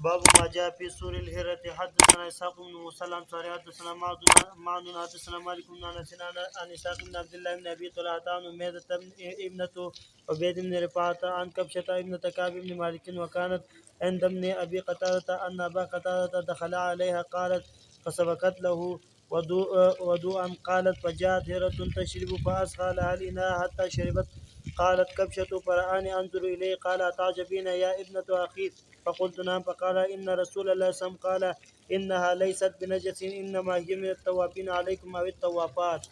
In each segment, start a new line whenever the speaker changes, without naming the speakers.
باب ما جاء في سور الهرة. حدثنا اسحاق بن موسى الانصاري حدثنا معن حدثنا مالك بن انس عن اسحاق بن عبد الله بن ابي طلحه عن اميدة ابنة عبيد بن رفاعة عن كبشة ابنة كعب بن مالك وكانت عند ابن ابي قتادة ان ابا قتادة دخل عليها قالت فسبقت له وضوءا قالت فجاءت هرة تشرب فاسقى لها الاناء حتى شربت. قالت كبشة فرآني انظر اليه قال اتعجبين يا ابنة اخي؟ فقلت نعم. فقال إن رسول الله صلى الله عليه وسلم قال إنها ليست بنجس إنما هي من التوابين عليكم أو التوافات.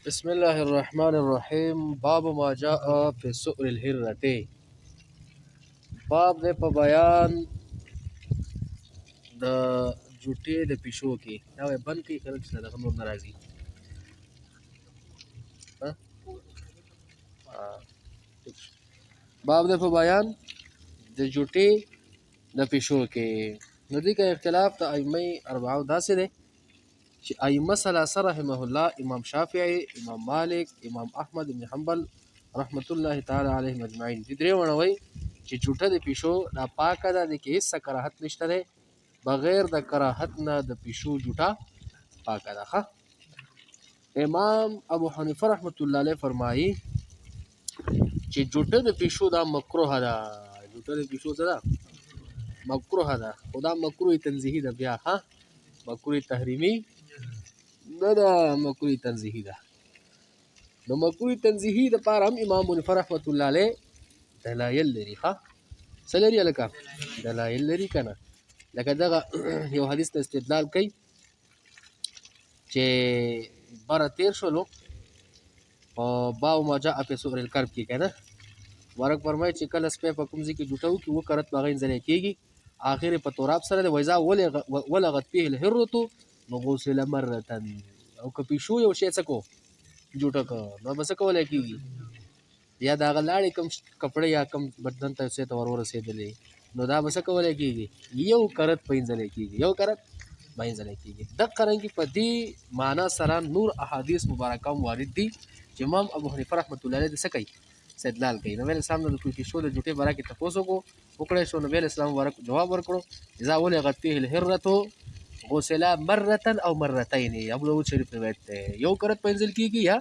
بسم الله الرحمن الرحیم. باب ما جاء في سؤر الهرته. باب دې په بیان د جوټې د پښو کې دا وای بند کې کله چې دغه نور ناراضي باب دې په بیان د جوټې د پښو کې نو دې کې اختلاف د ائمه اربعه داسې دی چې ائمه ثلاثه رحمه الله امام شافعي، امام مالک، امام احمد بن حنبل رحمت الله تعالی علیهم اجمعین دې درې ونوي چې جوټه د پښو دا پاکه ده، د کې هیڅ کراهت نشته ده، بغیر د کراهت نه د پښو جوټه پاکه ده. امام ابو حنیفه رحمت الله علیه فرمایي چې جوټه د پښو دا مکروه ده. جوټه د پښو څه ده؟ مکروه ده. خدا مکروه تنزیهی ده، بیا ها مکروه تحریمی نه ده، مکروه تنزیهی ده. نو مکروه تنزیهی د پاره هم امام ابو حنیفه رحمت الله علیه دلایل لري. ها څه لري الکه؟ دلایل لري کنه. لکه دغه یو حدیث ته استدلال کوي چې بره تیر شولو او باو ما جاء په سور الکرب کې کنه ورک فرمایي چې کله سپه په کوم ځای کې جوټو کې وکړت باغې ځلې کېږي اخر په تراب سره د ویزا ولغت فيه الهرة نو غسل مرة او که پیشو یو شی څه کو جوټه کو نو بس کولای کېږي یا دا غلاړې کم کپڑے یا کم بدن ته څه تور ورسېدلې نو دا بس کولای کېږي یو کرت پینځلې کېږي یو کرت پینځلې کېږي. د قرنګي په دې معنا سره نور احادیث مبارکه وارد دي چې امام ابو حنیفه رحمت الله علیه د څه کوي استدلال کوي. نبی اسلام د کوی شو د جوټه برا کې تاسو کو وکړې شو نبی اسلام ورک جواب ورکړو اذا ولغت فيه الهرة غسل مرة او مرتين. ابو داود شریف روایت ده یو کرت پینځل کېږي یا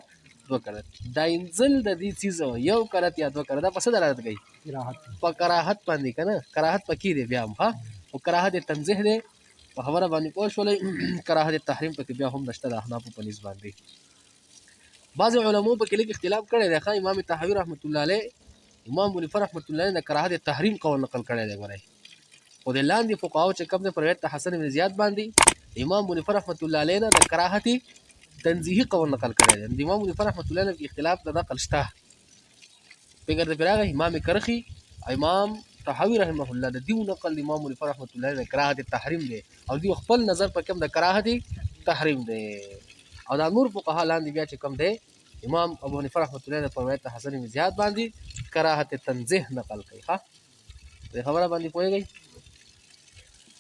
دو کرت. دا انزل د دې چیز یو کرت یا دو کرت دا پس دلالت کوي په کراهت باندې کنه. کراهت پکې دی بیا هم ها او کراهت تنزیه دی په خبره باندې پوه شولې. کراهت تحریم پکې بیا هم نشته د احناف په نسبت باندې. بعض علماء په کې لیک اختلاف کړي دی. امام طحاوی رحمت الله علیه امام ابو حنیفه رحمت الله علیه د کراهت تحریم قول نقل کړي دی. ګورئ خو د لاندې فقهاو چې کوم د روایت حسن بن زیاد باندې امام ابو حنیفه رحمت الله علیه د کراهت تنزیهی قول نقل کړي دی. د امام ابو حنیفه رحمت الله علیه کې اختلاف د نقل شته. فکر د فراغ امام کرخی امام طحاوی رحمه الله د دیو نقل امام ابو حنیفه رحمت الله علیه د کراهت تحریم دی او دی خپل نظر په کوم د کراهت تحریم دی او دا نور فقها لاندې بیا چې کوم دی امام ابو حنیفه رحمت الله علیه په روایت حسن بن زیاد باندې کراهت تنزیه نقل کوي. ها د خبره باندې پوهیږئ.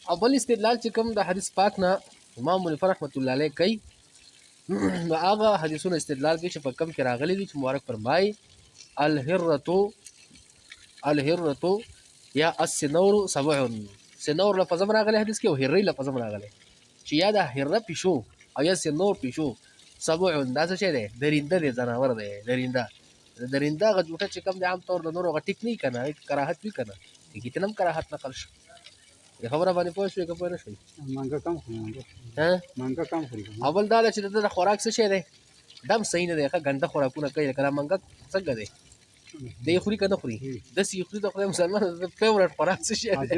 او بل استدلال چې کوم د حدیث پاک نه امام ابو حنیفه رحمت الله علیه کوي نو هغه حدیثونه استدلال کوي چې په کوم کې راغلي دي چې مبارک فرمایي الهرة یا السنور سبع. سنور لفظ راغلی حدیث کې او هرې لفظ راغلی چې یا د هره پیشو او یا سنور پیشو سبع دا څه شی دی؟ درینده دی، ځناور دی درینده. درینده هغه جوټه چې کوم د عام طور د نورو هغه ټیک نه کنه کراهت وي کنه کې تنم کراهت نقل شو. خبره باندې پوه شوې که پوه نه شوې؟
مانګه کم خوري مانګه کم خوري.
اول دا چې د خوراک څه شی دی دم صحیح نه دی. ښه ګنده خوراکونه کوي لکه دا مانګه څنګه دی دی خوري که نه خوري داسې خوري د خدای مسلمان د فیورټ خوراک څه شی دی؟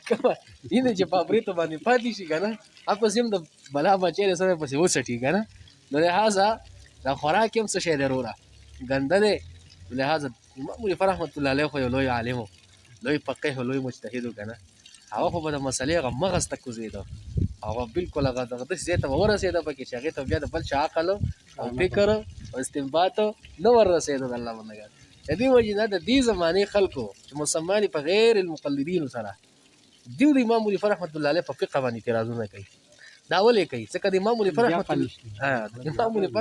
کومه اینه چې په برېتو باندې پاتې شي که نه اپس هم د بلا بچی دی سره پسې وڅټي که نه. نو لحاظه دا خوراک هم څه شی دی وروره ګنده دی. لحاظه امام ابو حنیفه رحمت الله علیه خو یو لوی عالم و، لوی فقیه و لوی مجتهد و که نه. هغه خو به د مسلې هغه مغز ته کوزېده هغه بالکل هغه دغه داسې ځای ته به ورسېده پکې چې هغې ته بیا د بل چا عقل او فکر او استنباط نه وررسېده د الله بندګان. د دې وجې نه د دې زمانې خلکو چې مسلمان په غیر المقلدینو سره دیو د امام ابو حنیفه رحمت الله علیه په فقه باندې اعتراضونه کوي. دا ولې کوي؟ ځکه د امام ابو حنیفه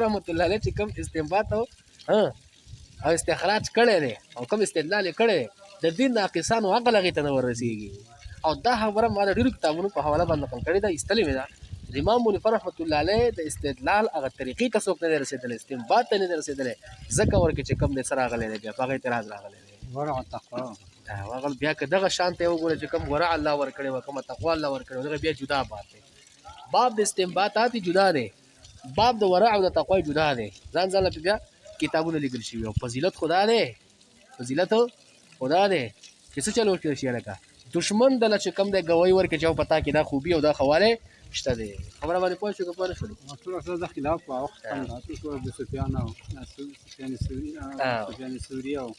رحمت الله علیه چې کوم استنباط او استخراج کړی دی او کوم استدلال یې کړی دی د دین ناقصانو عقل هغې ته نه وررسېږي. او دا خبره ما د ډېرو کتابونو په حواله باندې نقل کړې ده، ایستلې مې ده. د امام منیفر رحمت الله علیه د استدلال هغه طریقې ته څوک نه دی رسېدلی، استنباط ته نه دی رسېدلی، ځکه ورکې چې کوم دی څه راغلی دی، بیا په هغه اعتراض راغلی دی.
ورع تقوا
هغه بیا که دغه شان ته وګوره چې کوم ورع الله ورکړی وه، کومه تقوا الله ورکړې وه، دغه بیا جدا باب دی. باب د استنباطات جدا دی، باب د ورع او د تقوا جدا دی. ځان ځان له بیا کتابونه لیکل شوي او فضیلت خدا دی، فضیلت خدا دی چې څه چل ورکړی شي لکه دشمن دله چې کوم دی ګوی ورکړي چې او پتا کې دا خوبي او دا خواله شته دی. خبره باندې پوه شو که پوه نه شولو؟
ټول اصل د خلاف په وخت باندې ټول د سفیان او سفیان سوری او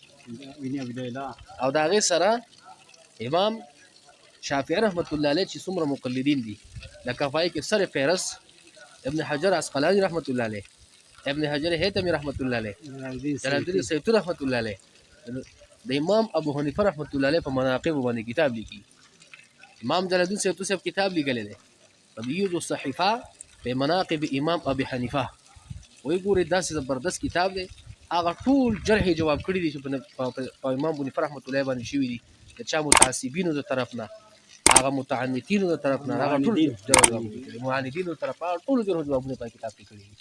ویني ابي ليلى
او د هغې سره امام شافعي رحمت الله علیه چې څومره مقلدین دي لکه پای کې سر فهرست ابن حجر عسقلاني رحمت الله علیه، ابن حجر هیتمی رحمت الله علیه، جلال الدین سیوطي رحمت الله علیه، د امام ابو حنیفه رحمت الله علیه په مناقب باندې کتاب لیکي. امام جلال الدین سیوطي صاحب کتاب لیکلی دی تبییض الصحیفه په مناقب امام ابي حنیفه. وایي ګورې داسې زبردست کتاب دی، هغه ټول جرح جواب کړي دي چې په امام ابو حنیفه رحمت الله باندې شوي دي، د چا متعصبینو د طرف نه، هغه متعنتینو د طرف نه، هغه ټول معاندینو د طرف نه، ټولو جرح جوابونه په کتاب کې کړي دي.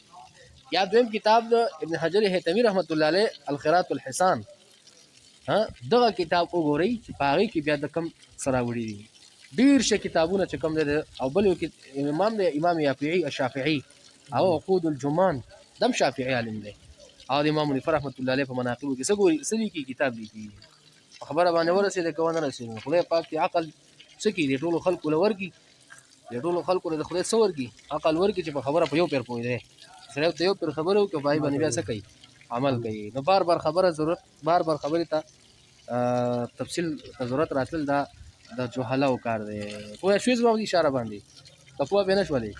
یا دویم کتاب د ابن حجر هیتمی رحمت الله علیه الخیرات الحسان، دغه کتاب وګورئ چې په هغې کې بیا د کم څه راوړي دي. ډېر ښه کتابونه چې کوم دی او بل یو امام دی امام یافعي الشافعي او عقود الجمان دم شافعي عالم دی، او د امام منیفر رحمت الله علیه په مناقبو کې څه ګوري څه لیکي کتاب لیکي. په خبره باندې ورسېده که ونه رسېده خدای پاک دې عقل څه کړي د ټولو خلکو له ورکړي، د ټولو خلکو له د خدای څه ورکړي عقل ورکړي چې په خبره په یو پیر پوهېدی. سړی ته یو پیر خبره وکړي په هغې باندې بیا څه کوي عمل کوي. نو بار بار خبره ضرورت بار بار خبرې ته تفصیل ته ضرورت راتلل دا د جهلاو کار دی. پوه شوې زما په اشاره باندې که پوه بیا نه شولې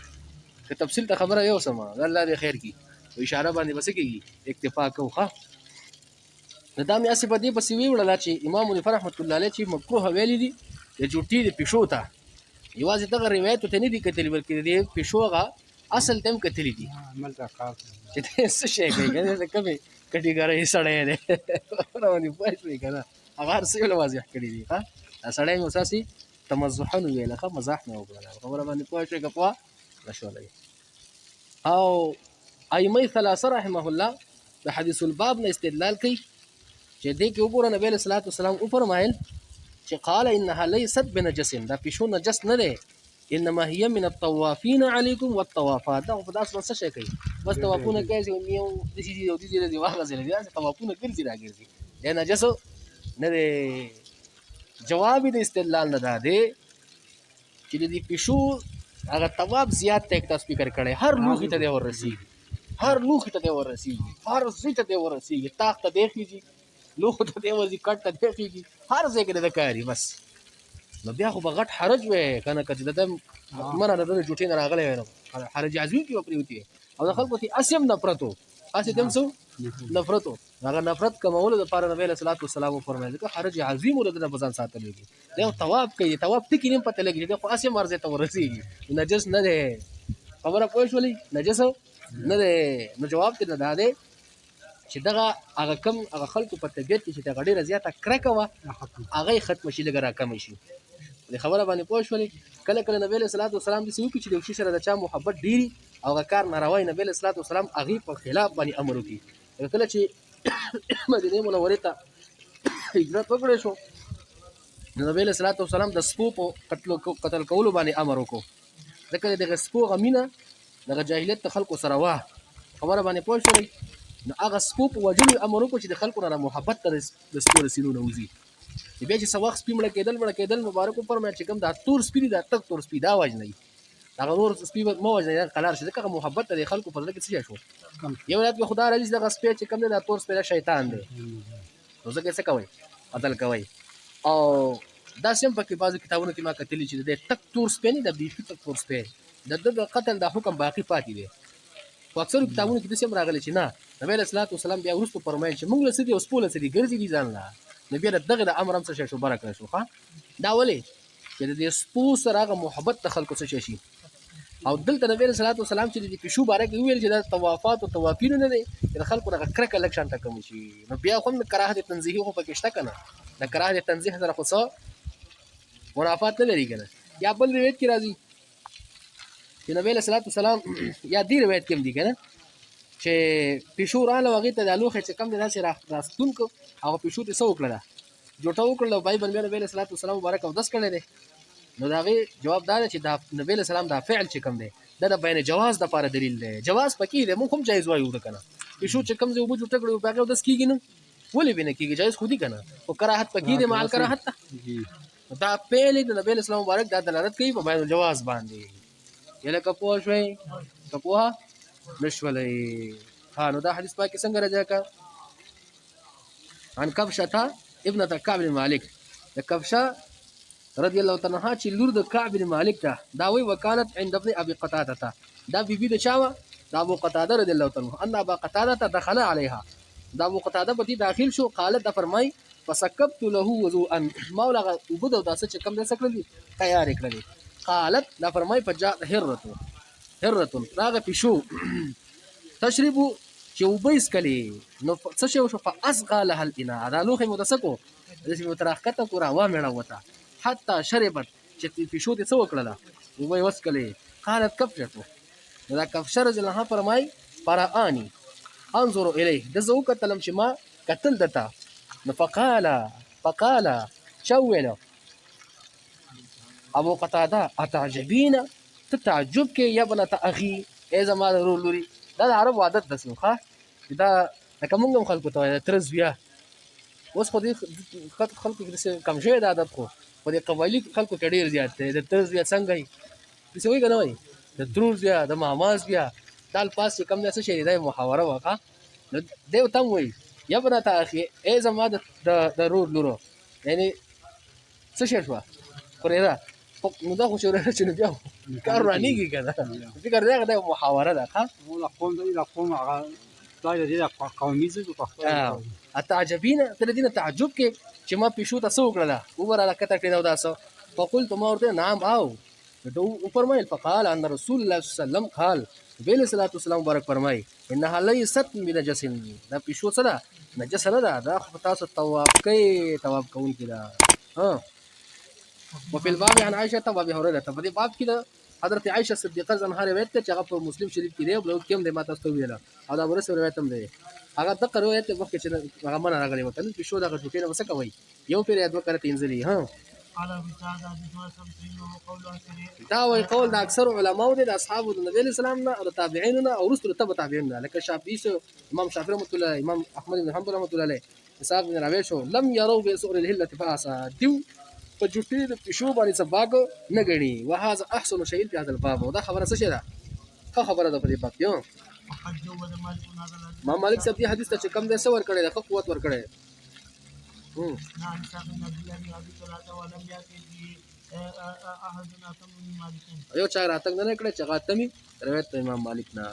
که تفصیل ته خبره یو سمه الله دې خیر کړي په اشاره باندې به څه کېږي اکتفا کوو. ښه نو دا مې هسې په دې پسې ویوړله چې امام منیفر رحمت الله علیه چې مکروه ویلي دي د جوټي د پیشو ته، یوازې دغه روایتو ته نه دي کتلي بلکې د دې پیشو هغه اصل ته هم کتلي دي چې ته څه شی کوي که د کومې کټېګرۍ سړی دی خبره باندې پوه شوې که نه هغه هر څه یې واضح کړي دي. ښه دا سړی مې اساسي تمزحن ویله، ښه مزاح مې وکړله، خبره باندې پوه شوې که پوه نه شولئ. او ائمه ثلاثه رحمه الله د حدیث الباب نه استدلال کوي چې دې کې وګوره نبی علیه الصلاة والسلام وفرمایل چې قال انها لیست بنجس، دا پیشو نجس نه دی، انما هي من الطوافین علیکم والطوافات. دا په داسې څه شی کوي بس طوافونه کوي چې یو داسې دي او داسې دي واغځېدل دي داسې طوافونه ګرځي راګرځي دی نجس نه دی. جواب د استدلال نه دا دی چې د دې پیشو هغه طواف زیات ته تاسو فکر کړی هر لوښي ته دی وررسېږي، هر لوښي ته دی وررسېږي، هر ځای ته دی وررسېږي، تاق ته دی خېږي، لوښو ته دی ورځي، کټ ته دی خېږي، هر ځای کې د کاري بس. نو بیا خو به غټ حرج وی که نه که چې د ده منه د ده د جوټې نه راغلی وی نو حرج عظیم کې به پرېوتې وی او د خلکو ته هسې هم نفرت و، هسې ته هم څه نفرت و. هغه نفرت کمولو دپاره نبی علیه صلات وسلام وفرمیل ځکه حرج عظیم و د ده نه په ځان ساتلی دي. دی یو طواف کوي، طواف ټکي نه هم پته لګي چې دی خو هسې هم هر ځای ته ورسېږي، نجس نه دی. خبره پوه شولئ نجس نه دی. نو جواب ترې نه دا دی چې دغه هغه کم هغه خلکو په طبیعت کې چې دغه ډېره زیاته کرکه وه هغه یې ختمه شي، لږه راکمه شي. دې خبره باندې پوه شولې. کله کله نبی علیه صلات وسلام داسې وکړي چې د یو شي سره د چا محبت ډېري او هغه کار ناروا نبی علیه صلات وسلام هغې په خلاف باندې امر وکړي. کله چې مدینې منورې ته هجرت وکړی شو نو نبی علیه صلات وسلام د سپو په قتل کولو باندې امر وکړو ځکه دغه سپو هغه مینه دغه جاهلیت د خلکو سره وه. خبره باندې پوه شولئ. نو هغه سپو په وژلو امر وکړو چې د خلکو نه محبت ته د سپو د سینو نه وځي. بیا چې څه وخت سپي مړه کېدل مبارک وفرمیل چې کوم دا تور سپي دي دا تک تور سپي دا وژنئ، هغه نور سپي مه وژنئ دا قلار شي ځکه هغه محبت ته د خلکو په زړه کې څه شی شو. یو ولایت کې خدا راځي دغه سپی چې کوم دی دا تور سپی دا شیطان دی نو ځکه څه کوئ قتل کوئ. او داسې هم پکې بعضو کتابونو کې ما کتلي چې د تک تور سپی نه د بیخي تک تور سپی د ده د قتل دا حکم باقي پاتې دی. په اکثرو کتابونو کې داسې هم راغلی چې نه نبی علیه صلات وسلام بیا وروسته فرمایل چې موږ له څه دي او سپو له څه دي ګرځي دي ځان له نو بیا دغه د امر هم څه شی شو بره کړی شو. ښه دا ولې چې د دې سپو سره هغه محبت د خلکو څه شی شي. او دلته نبی علیه صلات وسلام چې د پیشو باره کې وویل چې دا طوافات او طوافینو نه دی چې د خلکو دغه کرکه لږ شانته کمه شي نو بیا خو هم کراهت تنزیهي خو پکې شته که نه د کراهه د تنزیه سره خو څه منافات نه لري که نه. یا بل روایت کې راځي چې نبی علیه صلات وسلام یا دې روایت کې هم دي که نه چې پیشو راغله هغې ته دا لوښی چې کوم دی داسې راستون کړو هغه پیشو ته څه وکړله جوټه وکړله او بای بیا نبی علیه صلات وسلام مبارک اودس کړی دی. نو د هغې جواب دا دی چې دا نبی علیه السلام دا فعل چې کوم دی دا د بیان جواز دپاره دلیل دی. جواز پکې دی موږ هم جایز وایو ورته که نه پیشو چې کوم ځای اوبه جوټه کړي په هغې اودس کېږي نه ولې به نه کېږي جایز خو دي که نه خو کراهت پکې دی مع الکراهت ته دا فعل د نبی علیه السلام مبارک دا دلالت کوي په بیان الجواز باندې. یا لکه پوه شوئ که پوهه نه شولئ. ها نو دا حدیث پاک کې څنګه راځي که عن کبشة ابنة کعب بن مالک د کبشه رضی الله تعالی عنها چې لور د کعب بن مالک ده دا وی وکالت عند ابن ابي قتاده ته دا بیبي د چا وه د ابو قتاده رضی الله تعالی عنه ان ابا قتاده دخل عليها دا ابو قتاده په دې داخل شو قالت دا فرمای فسكبت له وضوءا ما ولغه وبد او داسه چې کم دې سکړلې تیار کړلې قالت دا فرمای فجاء هرة راغه پښو تشرب چې وبیس کلی نو څه شو فاصغى لها الاناء دا لوخه متسکو دې متراخته کو را و مړه وته حتى شربت چې پښو دې څه وکړه وبې وسکلې قالت کفشته دا کفشر جلها فرمای فرآني انظر الیه د زو کتلم چې ما قتل دتا فقال شوله ابو قتاده اتعجبين تتعجب کې یا بنت اخي ای زما ضرور لوري دا د عرب عادت د سنخه دا لکه موږ هم خلکو ته ترز بیا اوس خو دې خلکو کې کم شوی دا عادت خو دې قبایلي خلکو کې ډېر زیات دی د ترز بیا څنګه وي داسې وایي که نه وایي د تروز بیا د ماماز بیا دا الفاظ چې کوم دی څه شی دی دا محاوره وکړه نو دی ورته هم وایي یا بنت اخي ای زما د رور لورو یعنې څه شی شوه خورېده نو دا خو شوره چې نو بیا کار رانیږي که نه فکر دی هغه دا محاوره ده ښه
قوم هغه دا د دې قومي ژبې پښتو
اتعجبین ته د دې نه تعجب کې چې ما پیشو ته څه وکړله وبراله کته کړې ده او داسه فقلت ما ورته نعم او وفرمایل فقال ان رسول الله صلی الله علیه وسلم قال نبی علیه الصلاة والسلام مبارک فرمایي انها لیست بنجس دا پیشو څه ده نجس نه ده دا خو تاسو طواف کوونکي ده وفي الباب عن عائشه وابي هريره په دې باب کې د حضرت عائشه صدیقه زنها روایت ته چې هغه په مسلم شریف کې دی او بل کې هم د ما تاسو ویله او دا ورسره روایت هم دی هغه دغه روایت وخت چې هغه من راغلی وته نو پیشو دغه ټوټې نه وسه کوي یو پیر یاد وکړه تینځلي دا وایي قول د اکثر علماو دي د اصحابو د نبی اسلام نه او د تابعین نه او رسول تبع تابعین نه لکه شافعي امام شافعي رحمۃ اللہ امام احمد بن حنبل رحمۃ اللہ علیہ اسحاق بن راویہ شو لم يروا بسؤر الهله فاسا دیو په جوټې د پیشو باندې سباق نه غني وهذا احسن شيء في هذا الباب ودا خبره څه ده ښه خبره ده په دې باب کې ما مالک صاحب دې حدیث ته چې کم دې سور کړي د قوت ور کړي یو چا راتګ نه کړي چې غاتمی روایت امام مالک نه